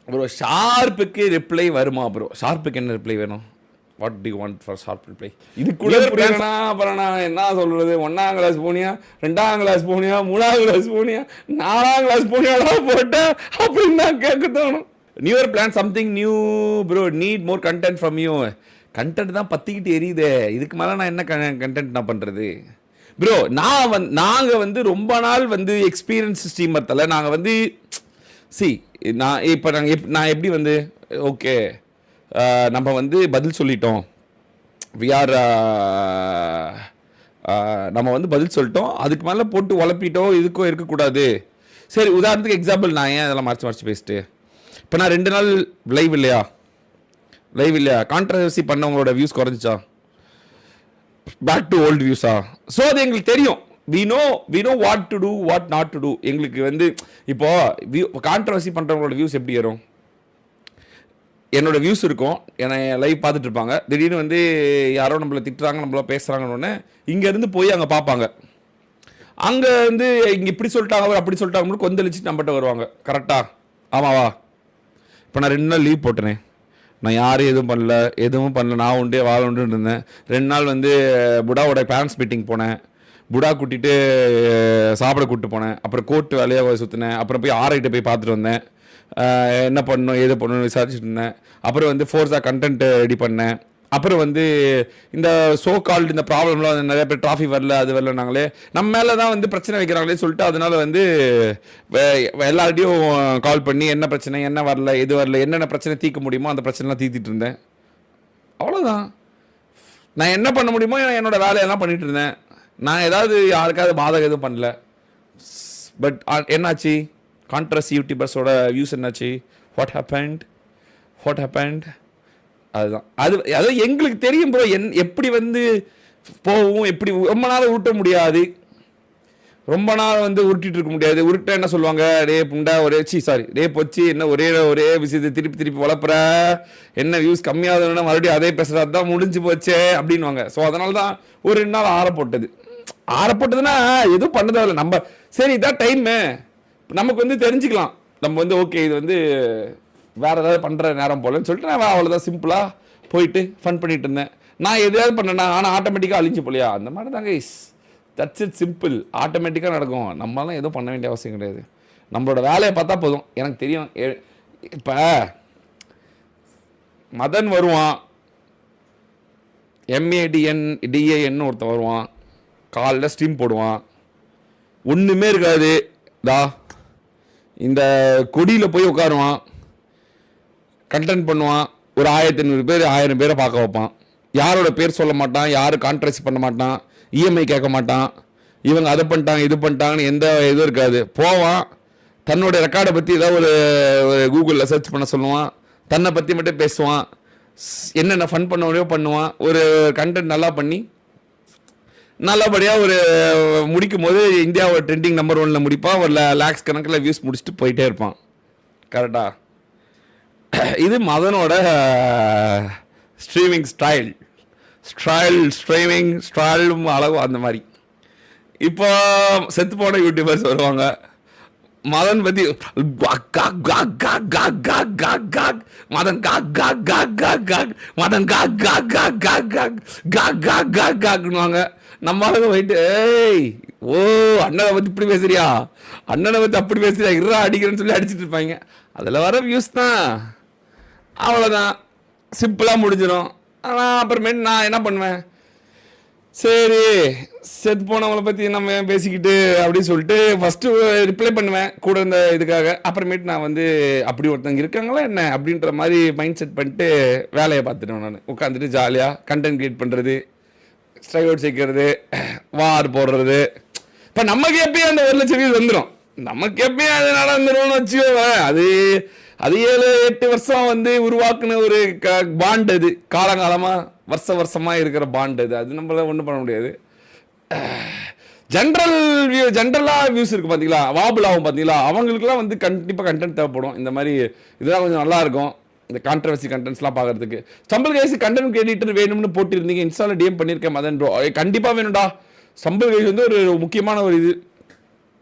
Bro ஷார்ப்புக்கு reply வருமா bro? ஷார்ப்புக்கு என்ன reply வேணும்? What to you want for sharp reply? இது கூட புரியலனா அப்புறம் நான் என்ன சொல்றது? 1ஆம் கிளாஸ் போனியா, 2ஆம் கிளாஸ் போனியா, 3ஆம் கிளாஸ் போனியா, 4ஆம் கிளாஸ் போனியாடா போட்ட அப்படின்னு தான் கேட்க தோணும். New plan something new bro, need more content from you. Content தான் பத்திக்கிட்டு எரியுதே, இதுக்கு மேலே நான் என்ன கண்டென்ட் நான் பண்ணுறது ப்ரோ? நாங்கள் வந்து ரொம்ப நாள் வந்து எக்ஸ்பீரியன்ஸ் ஸ்ட்ரீமர் தலை. நாங்கள் வந்து நான் எப்படி வந்து ஓகே நம்ம வந்து பதில் சொல்லிட்டோம், நம்ம வந்து பதில் சொல்லிட்டோம், அதுக்கு மேலே போட்டு உழப்பிட்டோம், இதுக்கும் இருக்கக்கூடாது. சரி, உதாரணத்துக்கு எக்ஸாம்பிள், நான் ஏன் அதெல்லாம் மறைச்சு பேசிட்டு இப்போ நான் 2 நாள் லைவ் இல்லையா, கான்ட்ரவர்சி பண்ணவங்களோட வியூஸ் குறைஞ்சிச்சா? பேக் டு ஓல்டு வியூஸா? ஸோ அது எங்களுக்கு தெரியும். we know what to do, what not to do. எங்களுக்கு வந்து இப்போ கான்ட்ரவர்சி பண்ணுறவங்களோட வியூஸ் எப்படி வரும்? என்னோட வியூஸ் இருக்கும், என்னை லைவ் பார்த்துட்டு இருப்பாங்க, திடீர்னு வந்து யாரோ நம்மளை திட்டுறாங்க, நம்மள பேசுகிறாங்கன்னு இங்கேருந்து போய் அங்கே பார்ப்பாங்க. அங்கே வந்து இங்கே இப்படி சொல்லிட்டாங்க, அவர் அப்படி சொல்லிட்டாங்க, கொந்தளிச்சு நம்மகிட்ட வருவாங்க. கரெக்டா? ஆமாவா? இப்போ நான் 2 நாள் லீவ் போட்டேனே, நான் யாரும் எதுவும் பண்ணல, நான் உண்டே வாழ உண்டுன்னு இருந்தேன். 2 நாள் வந்து புடாவோட பேரண்ட்ஸ் மீட்டிங் போனேன், புடா கூட்டிகிட்டு சாப்பிட கூப்பிட்டு போனேன், அப்புறம் கோர்ட்டு வேலையாக சுற்றினேன், அப்புறம் போய் ஆர்ஐட்ட போய் பார்த்துட்டு வந்தேன், என்ன பண்ணணும் ஏது பண்ணணும்னு விசாரிச்சுட்டு இருந்தேன். அப்புறம் வந்து ஃபோர்ஸாக கண்டென்ட் ரெடி பண்ணேன். அப்புறம் வந்து இந்த ஸோ கால்டு இந்த ப்ராப்ளம்லாம் நிறைய பேர் டிராஃபி வரல, அது வரல, நாங்களே நம்ம மேலே தான் வந்து பிரச்சனை வைக்கிறாங்களே சொல்லிட்டு அதனால வந்து எல்லார்ட்டையும் கால் பண்ணி என்ன பிரச்சனை, என்ன வரல, எது வரல, என்னென்ன பிரச்சனை தீர்க்க முடியுமோ அந்த பிரச்சனைலாம் தீர்த்திட்டு இருந்தேன். அவ்வளோதான். நான் என்ன பண்ண முடியுமோ என்னோடய வேலையெல்லாம் பண்ணிகிட்டு இருந்தேன். நான் ஏதாவது யாருக்காவது பாதகம் எதுவும் பண்ணல. பட் என்னாச்சு? கான்ட்ரவர்சி யூடியூபர்ஸோட வியூஸ் என்னாச்சு? What happened? அதுதான் அது எங்களுக்கு தெரியும் ப்ரோ. எப்படி வந்து போகும், எப்படி ரொம்ப நாள் உருட்ட முடியாது, ரொம்ப நாள் வந்து உருட்டிட்டு இருக்க முடியாது. உருட்ட என்ன சொல்லுவாங்க, ரே புண்டா ரே பொச்சி என்ன ஒரே விஷயத்தை திருப்பி வளர்ப்புற, என்ன வியூஸ் கம்மியாகுதுன்னா மறுபடியும் அதே பேசுறது தான் முடிஞ்சு போச்சே அப்படின்வாங்க. ஸோ அதனால தான் ஒரு 2 நாள் ஆறப்போட்டதுன்னா எதுவும் பண்ணதில்லை நம்ம. சரி, இதான் டைமு, நமக்கு வந்து தெரிஞ்சுக்கலாம், நம்ம வந்து ஓகே இது வந்து வேறு ஏதாவது பண்ணுற நேரம் போலன்னு சொல்லிட்டு நான் அவ்வளோதான் சிம்பிளாக போயிட்டு ஃபன் பண்ணிட்டு இருந்தேன். நான் எதாவது பண்ணேன்னா ஆனால் ஆட்டோமேட்டிக்காக அழிஞ்சு போலியா, அந்த மாதிரி தாங்க இஸ். That's it, simple. ஆட்டோமேட்டிக்காக நடக்கும், நம்மளாம் எதுவும் பண்ண வேண்டிய அவசியம் கிடையாது. நம்மளோட வேலையை பார்த்தா போதும். எனக்கு தெரியும். இப்போ மதன் வருவான், MADN ஒருத்தன் வருவான், காலைல ஸ்ட்ரீம் போடுவான், ஒன்றுமே இருக்காது, இந்த கொடியில் போய் உட்காருவான், கண்டென்ட் பண்ணுவான், ஒரு 1500 பேர் 1000 பேரை பார்க்க வைப்பான், யாரோட பேர் சொல்ல மாட்டான், யாரும் கான்ட்ரவர்சி பண்ண மாட்டான், EMI கேட்க மாட்டான், இவங்க அதை பண்ணிட்டாங்க இது பண்ணிட்டாங்கன்னு எந்த இதுவும் இருக்காது. போவான், தன்னோட ரெக்கார்டை பற்றி ஏதாவது ஒரு கூகுளில் சர்ச் பண்ண சொல்லுவான், தன்னை பற்றி மட்டும் பேசுவான், என்னென்ன ஃபன் பண்ண முடியோ பண்ணுவான், ஒரு கண்டென்ட் நல்லா பண்ணி நல்லபடியாக ஒரு முடிக்கும் போது இந்தியாவோட ட்ரெண்டிங் நம்பர் 1ல் முடிப்பான், ஒரு லேக்ஸ் கணக்கில் வியூஸ் முடிச்சுட்டு போயிட்டே இருப்பான். கரெக்டா? இது மதனோட ஸ்ட்ரீமிங் ஸ்டைலும் அளவு அந்த மாதிரி. இப்போ செத்து போன யூடியூபர்ஸ் வருவாங்க, மதன் பற்றி மதன் நம்மளுக்கு போயிட்டு ஏய் ஓ அண்ணனை பற்றி இப்படி பேசுறியா, அண்ணனை பற்றி அப்படி பேசுறியா, இருறா அடிக்கிறேன்னு சொல்லி அடிச்சுட்டு இருப்பாங்க. அதில் வர வியூஸ் தான், அவ்வளோதான், சிம்பிளாக முடிஞ்சிடும். ஆனால் அப்புறமேட்டு நான் என்ன பண்ணுவேன், சரி செத்து போனவங்களை பற்றி நம்ம பேசிக்கிட்டு அப்படின்னு சொல்லிட்டு ஃபஸ்ட்டு ரிப்ளை பண்ணுவேன் கூட இந்த இதுக்காக. அப்புறமேட்டு நான் வந்து அப்படி ஒருத்தங்க இருக்காங்களா என்ன அப்படின்ற மாதிரி மைண்ட் செட் பண்ணிட்டு வேலையை பார்த்துட்டேன். நான் உட்காந்துட்டு ஜாலியாக கண்டென்ட் கிரியேட் பண்ணுறது, ஸ்ட்ரைக் அவுட் சேர்க்கறது, வார் போடுறது. இப்போ நமக்கு எப்பயும் அந்த 1 லட்சம் வியூஸ் வந்துடும், நமக்கு எப்பயும் அது நடந்துரும்னு வச்சுக்கோவேன். அது 7-8 வருஷம் வந்து உருவாக்குன ஒரு பாண்ட், அது காலங்காலமாக வருஷமாக இருக்கிற பாண்ட், அது நம்மளால ஒன்றும் பண்ண முடியாது. ஜென்ரலாக வியூஸ் இருக்குது பார்த்தீங்களா, வாபிள் ஆகும் பார்த்தீங்களா, அவங்களுக்குலாம் வந்து கண்டிப்பாக கண்டென்ட் தேவைப்படும். இந்த மாதிரி இதெல்லாம் கொஞ்சம் நல்லாயிருக்கும், இந்த கான்ட்ரவர்சி கண்டென்ட்ஸ்லாம் பார்க்குறதுக்கு. ஸ்டம்பிள் கைஸ் கண்டென்ட் எடிட்டர் வேணும்னு போட்டிருந்தீங்க, இன்ஸ்டாவில் DM பண்ணியிருக்கேன் மதன் ப்ரோ, கண்டிப்பாக வேணும்டா. ஸ்டம்பிள் கைஸ் வந்து ஒரு முக்கியமான ஒரு இது,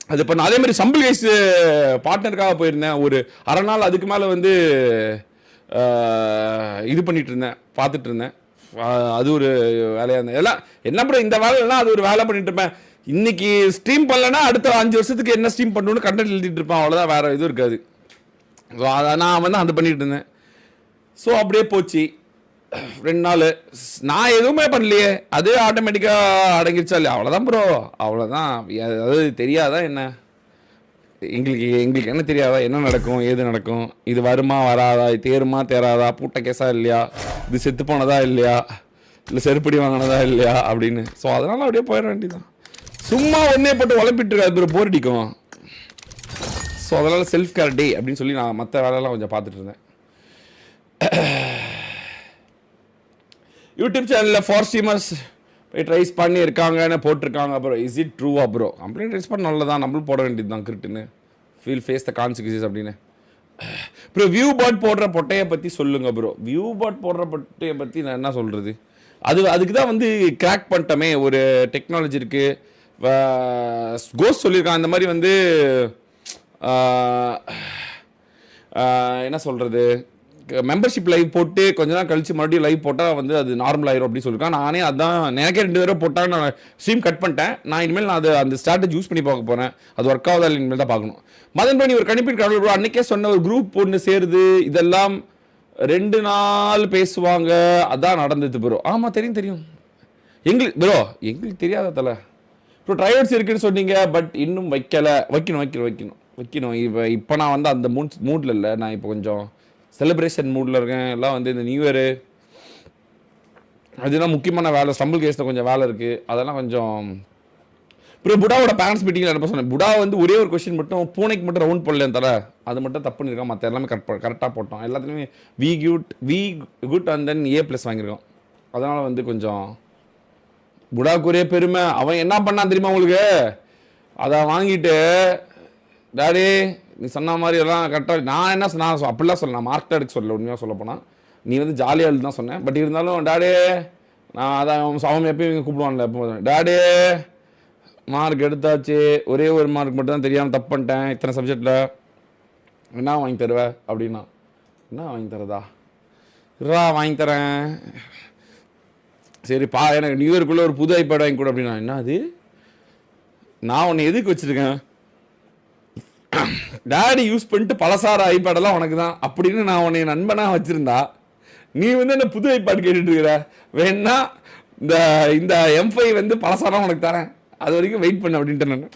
அது இப்போ நான் அதே மாதிரி சம்பிள் கைஸ் பார்ட்னருக்காக போயிருந்தேன். ஒரு அரை நாள் அதுக்கு மேலே வந்து இது பண்ணிட்டு இருந்தேன், பார்த்துட்டு இருந்தேன். அது ஒரு வேலையாக இருந்தேன். எல்லாம் என்ன ப்ரோ இந்த வேலையெல்லாம் அது ஒரு வேலை பண்ணிட்டு இருப்பேன். இன்னைக்கு ஸ்ட்ரீம் பண்ணலன்னா அடுத்த 5 வருஷத்துக்கு என்ன ஸ்ட்ரீம் பண்ணணும்னு கண்டென்ட் எழுதிட்டு இருப்பேன். அவ்வளோதான், வேற எதுவும் இருக்காது. ஸோ அதை நான் வந்து அது பண்ணிட்டு இருந்தேன். ஸோ அப்படியே போச்சு 2 நாள். நான் எதுவுமே பண்ணலையே, அது ஆட்டோமேட்டிக்காக அடங்கிருச்சா இல்லையா? அவ்வளோதான் ப்ரோ, அவ்வளோதான். அதாவது தெரியாதா என்ன எங்களுக்கு என்ன தெரியாதா என்ன நடக்கும் ஏது நடக்கும், இது வருமா வராதா, இது தேருமா தேராதா, பூட்ட கேஸா இல்லையா, இது செத்து போனதா இல்லையா, இல்லை செருப்படி வாங்கினதா இல்லையா அப்படின்னு. ஸோ அதனால அப்படியே போயிட வேண்டியதான். சும்மா ஒன்னே போட்டு உழப்பிட்டு இருக்காது ப்ரோ, போர் அடிக்கும். ஸோ அதனால செல்ஃப் கேர் டே அப்படின்னு சொல்லி நான் மற்ற வேலையெல்லாம் கொஞ்சம் பார்த்துட்டு இருந்தேன். யூடியூப் சேனலில் 4 ஸ்ட்ரீமர்ஸ் ரைஸ் பண்ணி இருக்காங்கன்னு போட்டிருக்காங்க. அப்புறம் இஸ் இட் ட்ரூவா ப்ரோ? கம்ப்ளைண்ட் ரைஸ் பண்ண நல்லதான், நம்மளும் போட வேண்டியது தான் கிரிட்டுன்னு. ஃபீல் ஃபேஸ் த கான்சிக்வன்சஸ் அப்படின்னு. ப்ரோ வியூ பாட் போடுற பொட்டையை பற்றி சொல்லுங்க ப்ரோ. வியூ பாட் போடுற பொட்டையை பற்றி நான் என்ன சொல்கிறது? அதுக்கு தான் வந்து கிராக் பண்ணிட்டோமே, ஒரு டெக்னாலஜி இருக்குது. கோஸ் சொல்லியிருக்கான் அந்த மாதிரி வந்து என்ன சொல்கிறது, மெம்பர்ஷிப் லைவ் போட்டு கொஞ்ச நாள் கழிச்சு மறுபடியும் லைவ் போட்டால் வந்து அது நார்மல் ஆயிரும் அப்படின்னு சொல்லியிருக்கான். நானே அதான் எனக்கே 2 தடவை போட்டால் நான் ஸ்ட்ரீம் கட் பண்ணிட்டேன். நான் இனிமேல் நான் அந்த ஸ்ட்ராட்டஜி யூஸ் பண்ணி பார்க்க போகிறேன். அது ஒர்க் ஆகுதா இல்லை இனிமேல் தான் பார்க்கணும். மதன் பண்ணி ஒரு கணிப்பின் கடவுள் அன்றைக்கே சொன்ன ஒரு குரூப் ஒன்று சேருது, இதெல்லாம் 2 நாள் பேசுவாங்க, அதான் நடந்தது ப்ரோ. ஆமாம் தெரியும் எங்களுக்கு தெரியாத தலை. இப்போ ட்ரைவர்ஸ் இருக்குன்னு சொன்னீங்க, பட் இன்னும் வைக்கணும். இப்போ நான் வந்து அந்த மூடில் இல்லை, நான் இப்போ கொஞ்சம் செலிப்ரேஷன் மூடில் இருக்கேன். எல்லாம் வந்து இந்த நியூ இயரு அதுதான் முக்கியமான வேலை. ஸ்டம்பிள் கேஸில் கொஞ்சம் வேலை இருக்குது, அதெல்லாம் கொஞ்சம். அப்புறம் புடாவோட பேரண்ட்ஸ் மீட்டிங்கில் என்ன சொன்னேன், புடா வந்து ஒரே ஒரு கொஸ்டின் மட்டும், பூனைக்கு மட்டும் ரவுண்ட் போடலேன்னு தர, அது மட்டும் தப்பு பண்ணியிருக்கோம். மற்ற எல்லாமே கரெக்டாக போட்டோம். எல்லாத்துலேயுமே we good and then A+ வாங்கியிருக்கோம். அதனால் வந்து கொஞ்சம் புடாவுக்கு ஒரே பெருமை. அவன் என்ன பண்ணான் தெரியுமா உங்களுக்கு? அதை வாங்கிட்டு டாடி நீ சொன்ன மாதிரி எல்லாம் கரெக்டாக. நான் அப்படிலாம் சொல்ல, நான் மார்க் எடுக்க சொல்ல, உண்மையாக சொல்ல போனால் நீ வந்து ஜாலியாக எழுது தான் சொன்னேன். பட் இருந்தாலும் டாடி நான் அதான் அவன் எப்பயும் இங்கே கூப்பிடுவான்ல, எப்போ டாடி மார்க் எடுத்தாச்சு, ஒரே ஒரு மார்க் மட்டும் தான் தெரியாமல் தப்பு பண்ணிட்டேன் இத்தனை சப்ஜெக்டில், என்ன வாங்கி தருவேன் அப்படின்னா, என்ன வாங்கி தரதா வாங்கி தரேன், சரிப்பா எனக்கு நியூ இயர்க்குள்ளே ஒரு புது ஐபேட் வாங்கி கூட அப்படின்னா. என்ன அது, நான் உன்னை எதுக்கு வச்சுருக்கேன், டேடி யூஸ் பண்ணிட்டு பழசார ஐபேடெல்லாம் உனக்கு தான் அப்படின்னு நான் உன்னை நண்பனாக வச்சுருந்தா, நீ வந்து என்ன புது ஐபேட் கேட்டுட்டு இருக்கிற, வேணா இந்த M5 வந்து பழசாரம் உனக்கு தரேன், அது வரைக்கும் வெயிட் பண்ண அப்படின்ட்டு. நான்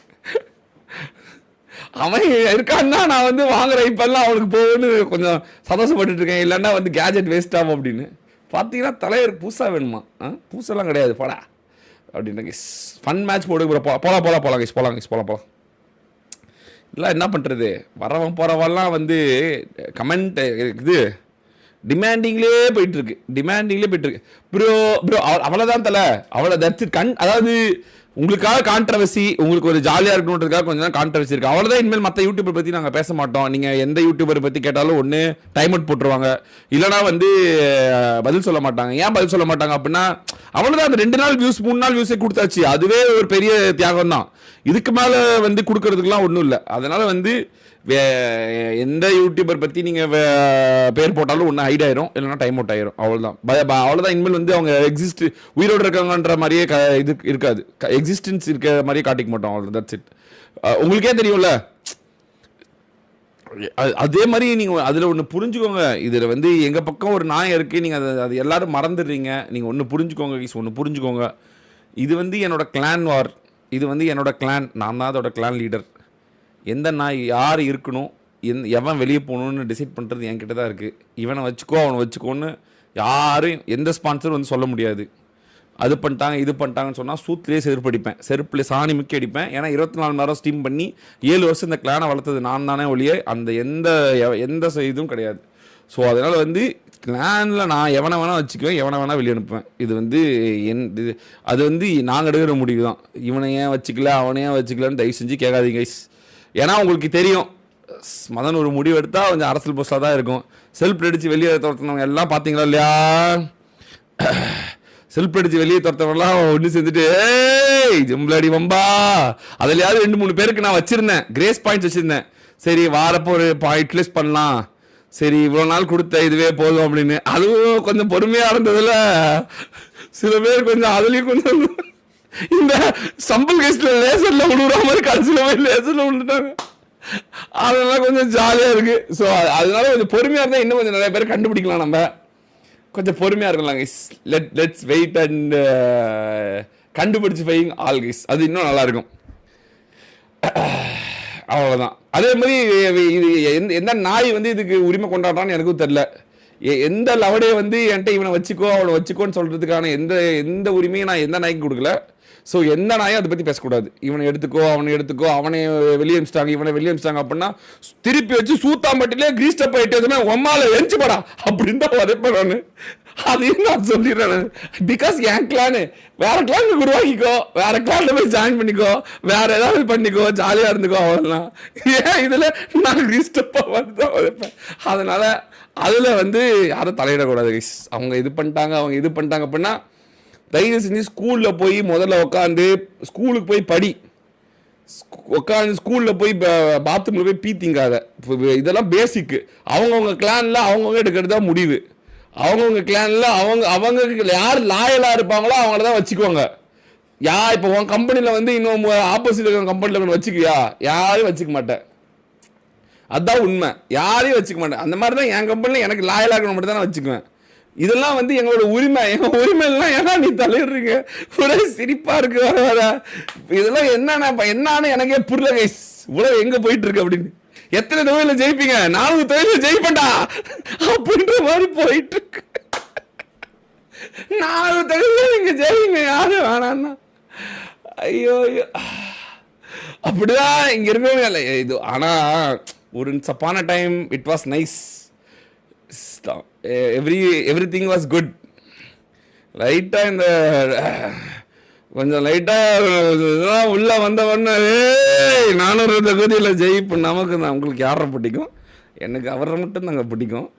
அவன் இருக்கான்னா நான் வந்து வாங்குற ஐபேட்லாம் அவனுக்கு போகுன்னு கொஞ்சம் சந்தோஷப்பட்டு இருக்கேன். இல்லைன்னா வந்து கேஜெட் வேஸ்ட் ஆகும் அப்படின்னு. பார்த்தீங்கன்னா தலைவர் பூசாக வேணுமா? பூசெல்லாம் கிடையாது, போடா அப்படின்னு. ஃபன் மேட்ச் போடு போகலாம். இல்லை என்ன பண்ணுறது, வரவன் போகிறவெல்லாம் வந்து கமெண்ட் இது டிமாண்டிங்லேயே போயிட்டுருக்கு. ப்ரோ அவ்வளோதான் தலை, அதாவது உங்களுக்காக கான்ட்ரவர்சி, உங்களுக்கு ஒரு ஜாலியாக இருக்கணுன்றதுக்காக கொஞ்சம் தான் கான்ட்ரவர்சி இருக்குது, அவ்வளோதான். இனிமேல் மற்ற யூடியூபர் பற்றி நாங்கள் பேச மாட்டோம். நீங்கள் எந்த யூடியூபர் பற்றி கேட்டாலும் ஒன்று டைம் அவுட் போட்டுருவாங்க, இல்லைனா வந்து பதில் சொல்ல மாட்டாங்க. ஏன் பதில் சொல்ல மாட்டாங்க அப்படின்னா, அவ்வளோதான். அந்த 2 நாள் வியூஸ் 3 நாள் வியூஸே கொடுத்தாச்சு, அதுவே ஒரு பெரிய தியாகம் தான். இதுக்கு மேலே வந்து கொடுக்கறதுக்குலாம் ஒன்றும் இல்லை. அதனால் வந்து எந்த யூடியூபர் பற்றி நீங்கள் பேர் போட்டாலும் ஒன்று ஹைட் ஆயிரும், இல்லைனா டைம் அவுட் ஆயிரும். அவ்வளோதான். இனிமேல் வந்து அவங்க உயிரோடு இருக்காங்கன்ற மாதிரியே இது இருக்காது, எக்ஸிஸ்டன்ஸ் இருக்கிற மாதிரியே காட்டிக்க மாட்டோம். அவ்வளோ தட்ஸ் இட். உங்களுக்கே தெரியும்ல. அதே மாதிரி நீங்கள் அதில் ஒன்று புரிஞ்சுக்கோங்க, இதில் வந்து எங்கள் பக்கம் ஒரு நாயம் இருக்குது, நீங்கள் அது எல்லாரும் மறந்துடுறீங்க. நீங்கள் ஒன்று புரிஞ்சுக்கோங்க, இது வந்து என்னோட கிளான் வார், இது வந்து என்னோட கிளான், நான் தான் அதோட கிளான் லீடர். எந்த நாய் யார் இருக்கணும், எவன் வெளியே போகணுன்னு டிசைட் பண்ணுறது என்கிட்ட தான் இருக்குது. இவனை வச்சுக்கோ அவனை வச்சுக்கோன்னு யாரும் எந்த ஸ்பான்சரும் வந்து சொல்ல முடியாது. அது பண்ணிட்டாங்க இது பண்ணிட்டாங்கன்னு சொன்னால் சூத்துலேயே செருப்பில் சாணி முக்கி அடிப்பேன். ஏன்னா 24 மணி நேரம் ஸ்டீம் பண்ணி 7 வருஷம் இந்த கிளானை வளர்த்தது நான் தானே ஒழிய அந்த எந்த இதுவும் கிடையாது. ஸோ அதனால் வந்து கிளானில் நான் எவனை வேணால் வச்சுக்குவேன், எவனை வேணால் வெளியே அனுப்புவேன். இது வந்து அது வந்து நாங்கள் எடுக்கிற முடிவு தான். இவனை ஏன் வச்சுக்கல அவனை ஏன் வச்சுக்கலன்னு தயவு செஞ்சு கேட்காதீங்க கைஸ். ஏன்னா உங்களுக்கு தெரியும், மதன் ஒரு முடிவு எடுத்தால் கொஞ்சம் அரசியல் போஸ்டாக தான் இருக்கும். செல்ஃப் அடித்து வெளியே துரத்துனவங்க எல்லாம் பார்த்தீங்களா இல்லையா? செல்ஃப் அடிச்சு வெளியே துரத்தவெல்லாம் ஒன்று சேர்ந்துட்டு ஏய் ஜம்பளாடி வம்பா அதுலயாவது 2-3 பேருக்கு நான் வச்சிருந்தேன், கிரேஸ் பாயிண்ட்ஸ் வச்சிருந்தேன். சரி வாரப்போ ஒரு யூட்டிலைஸ் பண்ணலாம், சரி இவ்வளோ நாள் கொடுத்த இதுவே போதும் அப்படின்னு. அதுவும் கொஞ்சம் பொறுமையாக இருந்ததுல சில பேர் கொஞ்சம் அதுலேயும் கொஞ்சம் இந்த சம்பல் கேஸ்ல லேசர்ல விழுற மாதிரி கடைசியில் போய் லேசர்ல விழுந்துட்டாங்க. அதெல்லாம் கொஞ்சம் ஜாலியாக இருக்கு. ஸோ அதனால கொஞ்சம் பொறுமையாக இருந்தால் இன்னும் கொஞ்சம் நிறைய பேர் கண்டுபிடிக்கலாம். நம்ம கொஞ்சம் பொறுமையாக இருக்கலாம் கைஸ். லெட்ஸ் வெயிட் அண்ட் கண்டுபிடிச்சு ஃபைங் ஆல் கைஸ், அது இன்னும் நல்லா இருக்கும். அவ்வளோதான். அதே மாதிரி இது எந்த நாய் வந்து இதுக்கு உரிமை கொண்டாடுறான்னு எனக்கும் தெரில. எந்த லவடே வந்து என்கிட்ட இவனை வச்சுக்கோ அவனை வச்சுக்கோன்னு சொல்கிறதுக்கான எந்த உரிமையும் நான் எந்த நாய்க்கு கொடுக்கல. ஸோ எந்த நாயும் அதை பற்றி பேசக்கூடாது. இவனை எடுத்துக்கோ அவனை எடுத்துக்கோ, அவனை வெளியே அமிச்சிட்டாங்க இவனை வெளியே அமிச்சிட்டாங்க அப்படின்னா திருப்பி வச்சு சூத்தாம்பட்டிலே கிரீஸ்டப் ஆகிட்டே உம்மால எரிச்சுப்படா அப்படின்னு தான் உதைப்பேன் நான். அதையும் நான் சொல்லிடுறேன். பிகாஸ் என் கிளானு வேற கிளான் உருவாக்கிக்கோ, வேற கிளான்ல போய் ஜாயின் பண்ணிக்கோ, வேற ஏதாவது பண்ணிக்கோ, ஜாலியாக இருந்துக்கோ, அவ்வளோதான். ஏன் இதில் நான் கிரீஸ்டப்பாக வந்து தான் உதைப்பேன். அதனால அதில் வந்து யாரும் தலையிடக்கூடாது கைஸ். அவங்க இது பண்ணிட்டாங்க அப்படின்னா தயவு செஞ்சு ஸ்கூலில் போய் முதல்ல உட்காந்து ஸ்கூலுக்கு போய் படி, உட்காந்து ஸ்கூலில் போய் பாத்ரூமில் போய் பீத்திங்காத. இதெல்லாம் பேசிக்கு. அவங்கவுங்க கிளானில் அவங்கவுங்க எடுக்கிறது தான் முடிவு. அவங்கவுங்க கிளானில் அவங்க யார் லாயலாக இருப்பாங்களோ அவங்கள தான் வச்சுக்குவாங்க. இப்போ உன் கம்பெனியில் வந்து இன்னும் ஆப்போசிட் இருக்கிற கம்பெனியில் வச்சுக்கியா? யாரையும் வச்சுக்க மாட்டேன். அதுதான் உண்மை. யாரையும் வச்சுக்க மாட்டேன். அந்த மாதிரி தான் என் கம்பெனியில் எனக்கு லாயலாக இருக்கணும் மட்டும் தான் நான் வச்சுக்குவேன். இதெல்லாம் வந்து எங்களோட உரிமை. எங்கள் உரிமைலாம் ஏன்னா நீ தலையிடுறீங்க, ஒரே சிரிப்பா இருக்கு வர வர. இதெல்லாம் என்னன்னு எனக்கே புரியல கைஸ். உலகம் எங்க போயிட்டு இருக்கு அப்படின்னு. எத்தனை தொழில ஜெயிப்பீங்க? 4 தொழில ஜெயிப்பண்டா அப்படின்ற மாதிரி போயிட்டு இருக்கு. 4 தொழில நீங்க ஜெயிங்க, யாரும் வேணான்னா. ஐயோ அப்படிதான் இங்க இருக்கவே இது. ஆனா ஒரு சப்பான time it was nice. everything was good. லைட்டா இந்த கொஞ்சம் லைட்டா உள்ள வந்தவொடனே 400 தொகுதியில் ஜெயிப்பு நமக்கு தான். உங்களுக்கு யாரை பிடிக்கும்? எனக்கு அவரை மட்டும் தாங்க பிடிக்கும்.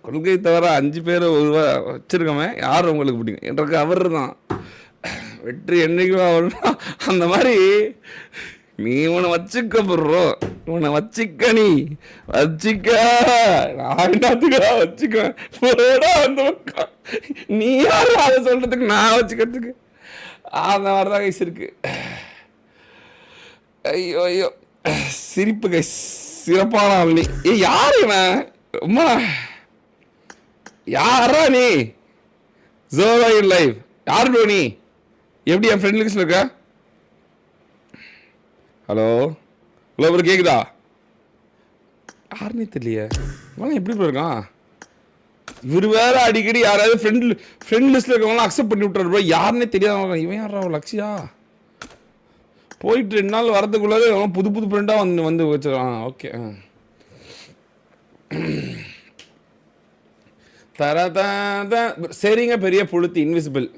கொள்கை தவிர 5 பேர் வச்சிருக்கோமே, யார் உங்களுக்கு பிடிக்கும்? எனக்கு அவர் தான் வெற்றி என்னைக்கும் அவர். அந்த மாதிரி நீ உன்னை வச்சுக்க ப்ரோ, உன்னை வச்சுக்க, நீ வச்சுக்க, நான் என்னத்துக்கா வச்சுக்குவேன் போடா அந்த பக்கம். நீ யாரும் அதை சொல்றதுக்கு நான் வச்சுக்கிறதுக்கு? அந்த மாதிரிதான் கைஸ் இருக்கு. ஐயோ ஐயோ சிரிப்பு கைஸ், சிறப்பான ஆள் நீ. யாரு இவன்? ரொம்ப யாரா நீ? ஜோரோ இன் லைவ் யாரு நீ? எப்படி என் ஃப்ரெண்ட் லிஸ்ட்ல இருக்க? ஹலோ ஹலோ ப்ரோ, கேக்குதா? யாருன்னே தெரியலையே. இவன் எப்படி ப்ரோ இருக்கான்? இவர் வேற அடிக்கடி யாராவது ஃப்ரெண்ட் லிஸ்ட்ல இருக்கவங்களாம் அக்செப்ட் பண்ணி விட்டுறாரு ப்ரோ. யாருன்னே தெரியாத இவன் யாரா லக்ஷியா? போயிட்டு 2 நாள் வரதுக்குள்ளாவே புது புது ஃப்ரெண்டாக வந்து வச்சுருக்கான். ஓகே சரிங்க. பெரிய புளுத்தி இன்விசிபிள்.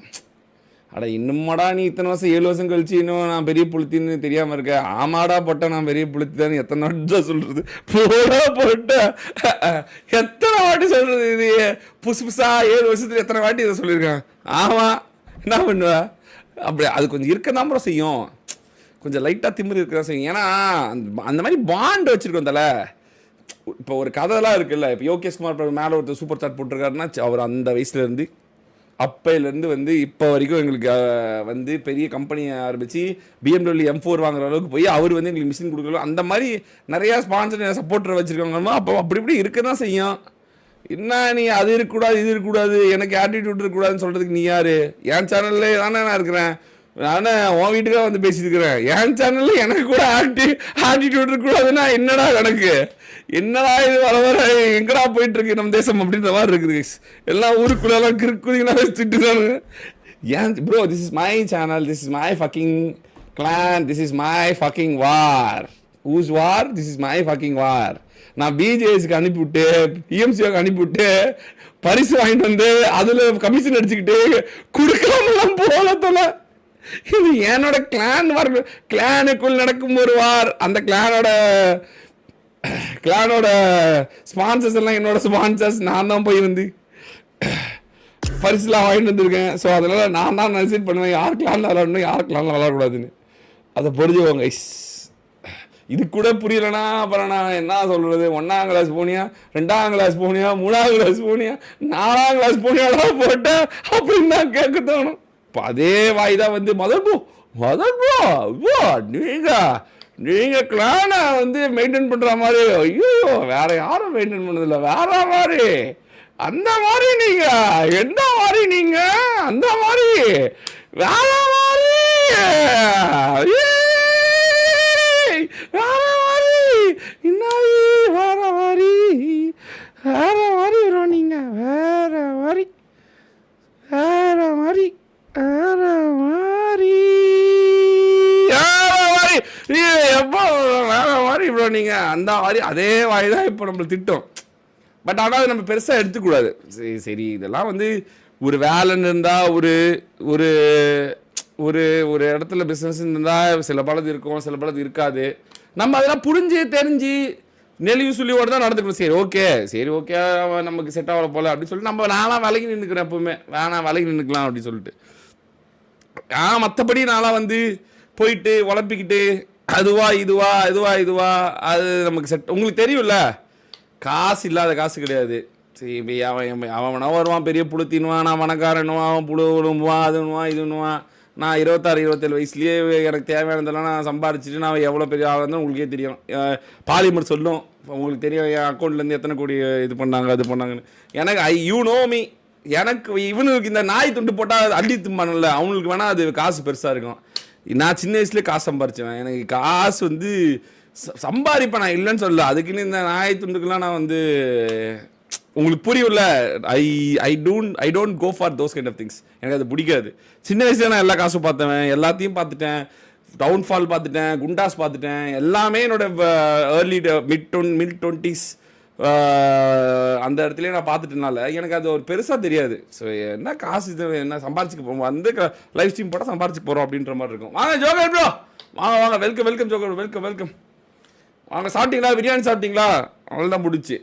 அட இன்னும்மாடா நீ இத்தனை வருஷம் 7 வருஷம் கழிச்சு இன்னும் நான் பெரிய புளுத்தின்னு தெரியாமல் இருக்கேன். ஆமாடா போட்டேன் நான் பெரிய புளுத்தி தான். எத்தனை வாட்டி தான் சொல்கிறது? போட்ட எத்தனை வாட்டி சொல்கிறது? இது புதுசா 7 வருஷத்துல எத்தனை வாட்டி இதை சொல்லியிருக்கேன். ஆமாம், என்ன பண்ணுவேன்? அப்படி அது கொஞ்சம் இருக்க தான் ப்ரோ செய்யும். கொஞ்சம் லைட்டாக திமிரு இருக்க தான் செய்யும். ஏன்னா அந்த மாதிரி பாண்ட் வச்சுருக்கோம் தலை. இப்போ ஒரு கதைலாம் இருக்குல்ல. இப்போ யோகேஷ் குமார் மேலே ஒருத்தர் சூப்பர் சாட் போட்டிருக்காருன்னா அவர் அந்த வயசுலேருந்து அப்பையிலேருந்து வந்து இப்போ வரைக்கும் எங்களுக்கு வந்து பெரிய கம்பெனியை ஆரம்பித்து BMW M4 வாங்குற அளவுக்கு போய் அவர் வந்து எங்களுக்கு மிஷின் கொடுக்கணும். அந்த மாதிரி நிறையா ஸ்பான்சர் சப்போர்ட்டர் வச்சுருக்காங்க. அப்போ அப்படி இப்படி இருக்க தான் செய்யும். என்ன நீ அது இருக்கக்கூடாது இது இருக்கக்கூடாது, எனக்கு ஆட்டிடியூட் இருக்கக்கூடாதுன்னு சொல்கிறதுக்கு நீ யார்? என் சேனல்லே தானே நான் இருக்கிறேன். நானே உன் வீட்டுக்காக வந்து பேசியிருக்கிறேன். என் சேனலில் எனக்கு கூட ஆட்டிடியூட் இருக்கக்கூடாதுன்னா என்னடா கணக்கு? என்னடா இது வர எங்கடா போயிட்டு இருக்கு நம்ம தேசம் அப்படின்ற மாதிரி இருக்குது. எல்லாம் ஊருக்குள்ளெல்லாம் கிறுக்குதிங்கன்னா திட்டு தானுங்க. ஏன் bro, this is my channel, this is my fucking clan, this is my fucking war. Whose war? This is my fucking war. நான் பிஜேஎஸ்க்கு அனுப்பிவிட்டு பிஎம்சிக்கு அனுப்பிவிட்டு பரிசு வாங்கிட்டு வந்து அதில் கமிஷன் அடிச்சுக்கிட்டு கொடுக்காமலாம் போல. இது என்னோட கிளான் வார். கிளானுக்குள் நடக்கும் ஒரு வார். அந்த கிளானோட ஸ்பான்சர்ஸ் எல்லாம் என்னோட ஸ்பான்சர்ஸ். நான் தான் போய் வந்து பரிசுலாம் வாங்கிட்டு வந்திருக்கேன். ஸோ அதனால் நான் தான் டிசைட் பண்ணுவேன் யாருக்கெல்லாம் விளாடணும் யாருக்கெல்லாம் விளாடக்கூடாதுன்னு. அதை புரிஞ்சுக்கோங்க. இது கூட புரியலனா அப்புறம் நான் என்ன சொல்கிறது? 1ஆம் கிளாஸ் போனியா, 2ஆம் கிளாஸ் போனியா, 3ஆம் கிளாஸ் போனியா, 4ஆம் கிளாஸ் போனியாலாம் போட்டேன் அப்படின்னு தான் கேட்க தோணும். இப்போ அதே வாய் தான் வந்து மதன்போ நீங்கள் கிளானை வந்து மெயின்டைன் பண்ணுற மாதிரி. ஐயோ வேற யாரும் மெயின்டைன் பண்ணதில்லை, வேற மாதிரி அந்த மாதிரி நீங்கள் எந்த மாதிரி நீங்கள் அந்த மாதிரி வேற மாதிரி வேற மாதிரி இன்னாரி வேற மாதிரி வேற மாதிரி வரும். நீங்கள் வேற மாதிரி வேற மாதிரி வேற மாதிரி எப்போ வேற மாதிரி ப்ரோ நீங்கள் அந்த மாதிரி அதே வாய் தான் இப்போ நம்மளை திட்டம். பட் ஆனால் அது நம்ம பெருசாக எடுத்துக்கூடாது. சரி இதெல்லாம் வந்து ஒரு வேலைன்னு இருந்தால் ஒரு ஒரு ஒரு ஒரு இடத்துல பிஸ்னஸ் இருந்தால் சில பலது இருக்கும், சில பலது இருக்காது. நம்ம அதெல்லாம் புரிஞ்சு தெரிஞ்சு நெளிவு சுழியோடு தான் நடந்துக்கணும். சரி ஓகே நமக்கு செட் ஆகல போல அப்படின்னு சொல்லிட்டு நம்ம நான்லாம் விலகி நின்றுக்கிறேன். எப்பவுமே வேணாம் விலகி நின்றுக்கலாம் அப்படின்னு சொல்லிட்டு. மற்றபடி நான்லாம் வந்து போயிட்டு உழப்பிக்கிட்டு அதுவா இதுவா அது நமக்கு செட். உங்களுக்கு தெரியும்ல, காசு இல்லாத காசு கிடையாது. சரி அவன் வருவான் பெரிய புழுத்தின்வான், நான் மணக்காரன்னுவான், அவன் புழு விழும்புவான், அதுன்னுவான் இதுன்னுவான். நான் 26-27 வயசுலேயே எனக்கு தேவையானதெல்லாம் நான் சம்பாரிச்சிட்டு நான் எவ்வளோ பெரிய ஆகுதுன்னு உங்களுக்கே தெரியும். பாலிமர் சொல்லும் உங்களுக்கு தெரியும் என் அக்கௌண்ட்லேருந்து எத்தனை கோடி இது பண்ணாங்க அது பண்ணாங்கன்னு. எனக்கு யூ நோ மீ. எனக்கு இவனுக்கு இந்த நாய் துண்டு போட்டால் அள்ளி தும்பானல அவங்களுக்கு வேணால் அது காசு பெருசாக இருக்கும். நான் சின்ன வயசுலேயே காசு சம்பாரிச்சேன். எனக்கு காசு வந்து சம்பாதிப்பேன், நான் இல்லைன்னு சொல்லல. அதுக்குன்னு இந்த நாய் துண்டுக்கெல்லாம் நான் வந்து உங்களுக்கு புரியும்ல. I don't go for those kind of things. எனக்கு அது பிடிக்காது. சின்ன வயசுல நான் எல்லா காசும் பார்த்தேன், எல்லாத்தையும் பார்த்துட்டேன். டவுன்ஃபால் பார்த்துட்டேன், குண்டாஸ் பார்த்துட்டேன். எல்லாமே என்னோட ஏர்லி மிட் 20s அந்த இடத்துலயே நான் பார்த்துட்டனால எனக்கு அது ஒரு பெருசாக தெரியாது. ஸோ என்ன காசு இது என்ன சம்பாரிச்சுக்க போகிறோம், வந்து லைவ் ஸ்ட்ரீம் போட்டால் சம்பாரிச்சுக்க போகிறோம் அப்படின்ற மாதிரி இருக்கும். வாங்க ஜோகர் ப்ரோ, வாங்க வெல்கம் ஜோகர், வெல்கம் வாங்க. சாப்பிட்டீங்களா? பிரியாணி சாப்பிட்டீங்களா? அவ்வளோதான் முடிச்சு.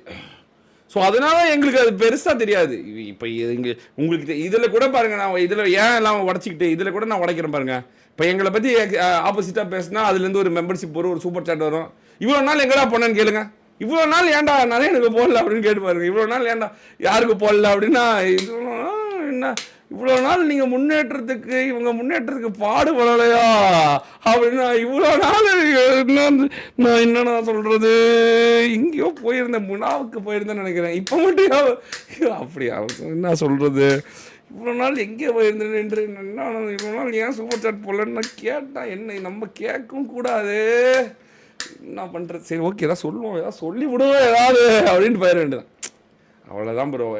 ஸோ அதனால எங்களுக்கு அது பெருசாக தெரியாது. இப்போ இங்கே உங்களுக்கு இதில் கூட பாருங்கள், நான் இதில் ஏன் எல்லாம் உடச்சிக்கிட்டு இதில் கூட நான் உடைக்கிறேன் பாருங்கள். இப்போ எங்களை பற்றி ஆப்போசிட்டாக பேசினா அதுலேருந்து ஒரு மெம்பர்ஷிப் வரும், ஒரு சூப்பர் சாட் வரும். இவ்வளோ நாள் எங்கடா போனேன்னு கேளுங்க. இவ்வளோ நாள் ஏன்டா நிறைய எனக்கு போடல அப்படின்னு கேட்டு பாருங்க. இவ்வளோ நாள் ஏன்டா யாருக்கு போடல அப்படின்னா என்ன இவ்வளோ நாள் நீங்கள் முன்னேற்றத்துக்கு இவங்க முன்னேற்றத்துக்கு பாடுபடலையா அப்படின்னா இவ்வளோ நாள் நான் என்னென்ன சொல்கிறது, இங்கேயோ போயிருந்தேன், முனாவுக்கு போயிருந்தேன்னு நினைக்கிறேன். இப்போ மட்டும் அப்படியா என்ன சொல்கிறது, இவ்வளோ நாள் எங்கே போயிருந்தேன் என்று என்ன இவ்வளோ நாள் ஏன் சூப்பர் சாட் போடலன்னு நான் கேட்டேன். என்ன நம்ம கேட்கவும் கூடாது, என்ன பண்ணுறது. சரி ஓகே ஏதாவது சொல்லுவோம், ஏதாவது சொல்லி விடுவோம் ஏதாவது அப்படின்ட்டு போயிட வேண்டியதான். அவ்வளோதான் ப்ரோ.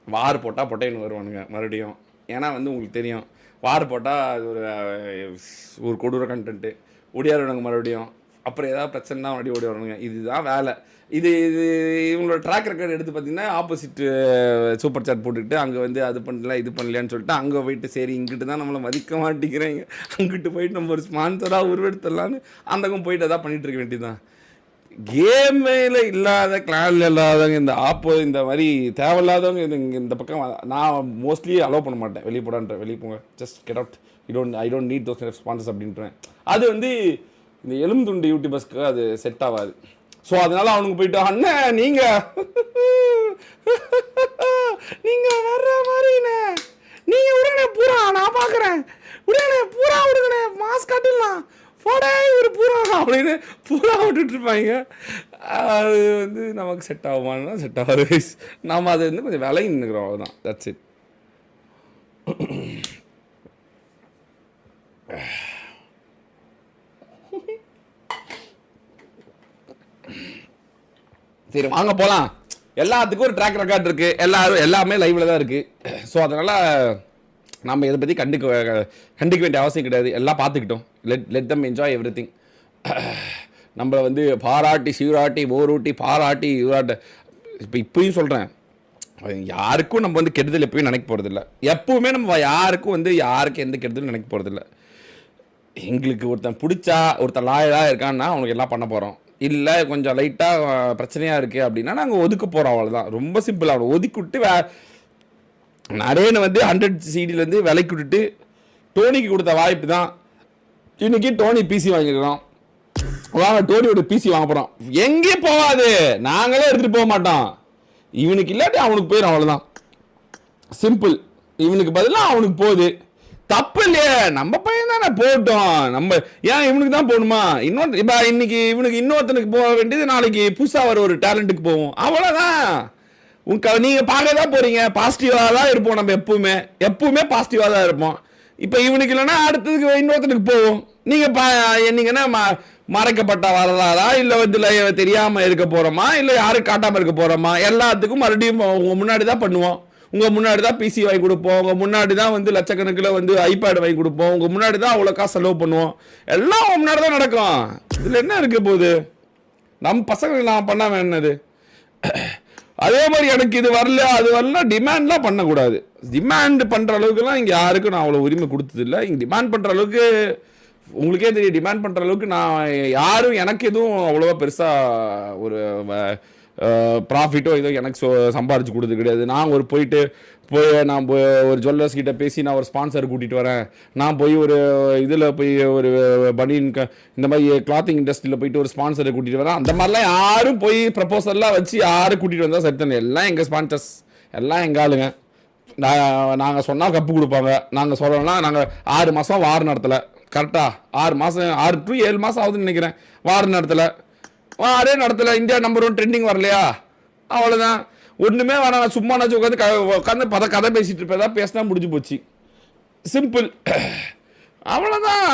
வார் போட்டால் பொட்டைன்னு வருவானுங்க மறுபடியும். ஏன்னா வந்து உங்களுக்கு தெரியும் வார் போட்டால் அது ஒரு கொடூர கண்டென்ட்டு ஓடியாருவானுங்க மறுபடியும். அப்புறம் ஏதாவது பிரச்சனை தான் மறுபடியும் ஓடி வரணுங்க. இதுதான் வேலை. இது இவங்களோட ட்ராக் ரெக்கார்டு எடுத்து பார்த்தீங்கன்னா ஆப்போசிட் சூப்பர் சாட் போட்டுக்கிட்டு அங்கே வந்து அது பண்ணல இது பண்ணலையான்னு சொல்லிட்டு அங்கே போயிட்டு சரி இங்கிட்டு தான் நம்மளை மதிக்க மாட்டேங்கிறேங்க, அங்கிட்டு போயிட்டு நம்ம ஒரு ஸ்பான்சராக உருவெடுத்துடலான்னு அந்தகம் போயிட்டு அதான் பண்ணிகிட்டு இருக்க வேண்டியதுதான். கேமில் இல்லாத கிளானில் இல்லாதவங்க இந்த மாதிரி தேவையில்லாதவங்க இந்த பக்கம் நான் மோஸ்ட்லி அலோவ் பண்ண மாட்டேன். வெளியே போடான்ற வெளியே போங்க, just get out, I don't need those kind of sponsors அப்படின்றேன். அது வந்து இந்த எலும்பு துண்டு யூடியூபர்ஸ்க்கு அது செட் ஆகாது. ஸோ அதனால அவனுக்கு போயிட்டு அண்ணன் நீங்கள் வர்ற மாதிரிண்ணே நீங்கள் விடுங்கண்ணே பூரா நான் பார்க்குறேன், விடுங்கண்ணே பூரா விடுங்கண்ணே மாஸ்க் காட்டிடலாம் போடே ஒரு பூரா அப்படின்னு பூரா விட்டுட்ருப்பாங்க. அது வந்து நமக்கு செட் ஆகுமானா செட் ஆகாது. நாம் அது வந்து கொஞ்சம் விலகி நின்றுக்கிறோம், அவ்வளோதான். That's it. சரி வாங்க போகலாம். எல்லாத்துக்கும் ஒரு ட்ராக் ரெக்கார்ட் இருக்குது, எல்லாமே லைவில் தான் இருக்குது. ஸோ அதனால் நம்ம இதை பற்றி கண்டிக்க வேண்டிய அவசியம் கிடையாது. எல்லாம் பார்த்துக்கிட்டோம். Let them enjoy every thing. நம்மளை வந்து பாராட்டி சீராட்டி போரூட்டி பாராட்டி இவராட்ட இப்பயும் சொல்கிறேன், யாருக்கும் நம்ம வந்து கெடுதல் எப்பயும் நினைக்க போகிறதில்ல. எப்பவுமே நம்ம யாருக்கும் வந்து யாருக்கு எந்த கெடுதலும் நினைக்க போகிறதில்ல. எங்களுக்கு ஒருத்தன் பிடிச்சா ஒருத்தன் லாயலாக இருக்கான்னா அவனுக்கு எல்லாம் பண்ண போகிறோம். இல்லை கொஞ்சம் லைட்டாக பிரச்சனையாக இருக்குது அப்படின்னா நாங்கள் ஒதுக்க போகிறோம், அவ்வளோதான். ரொம்ப சிம்பிள். அவனை ஒதுக்கி விட்டு நரேன் வந்து 100 சிடிலேருந்து விலைக்கு விட்டுட்டு டோனிக்கு கொடுத்த வாய்ப்பு தான் இன்னைக்கு டோனி பிசி வாங்கியிருக்கிறோம். வாங்க டோனியோட பிசி வாங்க போகிறோம். எங்கேயும் போகாது, நாங்களே எடுத்துகிட்டு போக மாட்டோம். இவனுக்கு இல்லாட்டி அவனுக்கு போயிடும், அவ்வளோதான். சிம்பிள். இவனுக்கு பதிலாக அவனுக்கு போகுது, தப்பு இல்லையே. நம்ம பையன் தானே போட்டோம். நம்ம ஏன் இவனுக்கு தான் போகணுமா? இப்போ இன்னைக்கு இவனுக்கு இன்னொருத்தனுக்கு போக வேண்டியது நாளைக்கு புதுசாக வர ஒரு டேலண்ட்டுக்கு போவோம், அவ்வளோதான். நீங்கள் பார்க்க தான் போகிறீங்க. பாசிட்டிவாக தான் இருப்போம் நம்ம, எப்பவுமே பாசிட்டிவாக தான் இருப்போம். இப்போ இவனுக்கு இல்லைன்னா அடுத்ததுக்கு இன்னொருத்தனுக்கு போவோம். நீங்கள் என்ன மறைக்கப்பட்ட வரலாறா, இல்லை வந்து தெரியாமல் இருக்க போகிறோமா, இல்லை யாரும் காட்டாமல் இருக்க போகிறோமா? எல்லாத்துக்கும் மறுபடியும் உங்கள் முன்னாடி தான் பண்ணுவோம். உங்கள் முன்னாடி தான் பிசி வாங்கி கொடுப்போம். உங்கள் முன்னாடி தான் வந்து லட்சக்கணக்கில் வந்து ஐபேட் வாங்கி கொடுப்போம். உங்கள் முன்னாடி தான் அவ்வளோ காசு செலவு பண்ணுவோம். எல்லாம் உங்கள் முன்னாடி தான் நடக்கும். இதில் என்ன இருக்க போகுது? நம்ம பசங்களுக்கு நான் பண்ண வேணுது. அதே மாதிரி எனக்கு இது வரல அது வரல டிமாண்ட்லாம் பண்ணக்கூடாது. டிமாண்ட் பண்ணுற அளவுக்குலாம் இங்கே யாருக்கும் நான் அவ்வளோ உரிமை கொடுத்ததில்லை. இங்கே டிமாண்ட் பண்ணுற அளவுக்கு உங்களுக்கே தெரியும். டிமாண்ட் பண்ணுற அளவுக்கு நான் யாரும் எனக்கு எதுவும் அவ்வளோவா பெருசாக ஒரு ப்ராஃபிட்டோ ஏதோ எனக்கு சம்பாரிச்சு கொடுத்தது கிடையாது. நான் நான் ஒரு ஜுவல்லர்ஸ் கிட்ட பேசி நான் ஒரு ஸ்பான்சர் கூட்டிகிட்டு வரேன், நான் போய் ஒரு இதில் போய் ஒரு பனியன் இந்த மாதிரி கிளாத்திங் இண்டஸ்ட்ரியில் போயிட்டு ஒரு ஸ்பான்சரை கூட்டிகிட்டு வரேன். அந்த மாதிரிலாம் யாரும் போய் ப்ரப்போசல்லாம் வச்சு யாரும் கூட்டிகிட்டு வந்தால் சரி தானே. எல்லாம் எங்கள் ஸ்பான்சர்ஸ், எல்லாம் எங்கள் ஆளுங்க. நாங்கள் சொன்னால் கப்பு கொடுப்பாங்க. நாங்கள் சொல்லணும்னா நாங்கள் 6 மாதம் வாரம் நடத்தலை. கரெக்டாக 6 மாதம் 6 to 7 மாதம் ஆகுதுன்னு நினைக்கிறேன். வாரம் நடத்தலை, வாரே நடத்தலை. இந்தியா நம்பர் 1 ட்ரெண்டிங் வரலையா, அவ்வளோதான். ஒன்றுமே வேணாம், சும்மா நாச்சும் உட்காந்து கதை பேசிட்டு இருப்பேன். பேசினா முடிஞ்சு போச்சு. சிம்பிள், அவ்வளோதான்.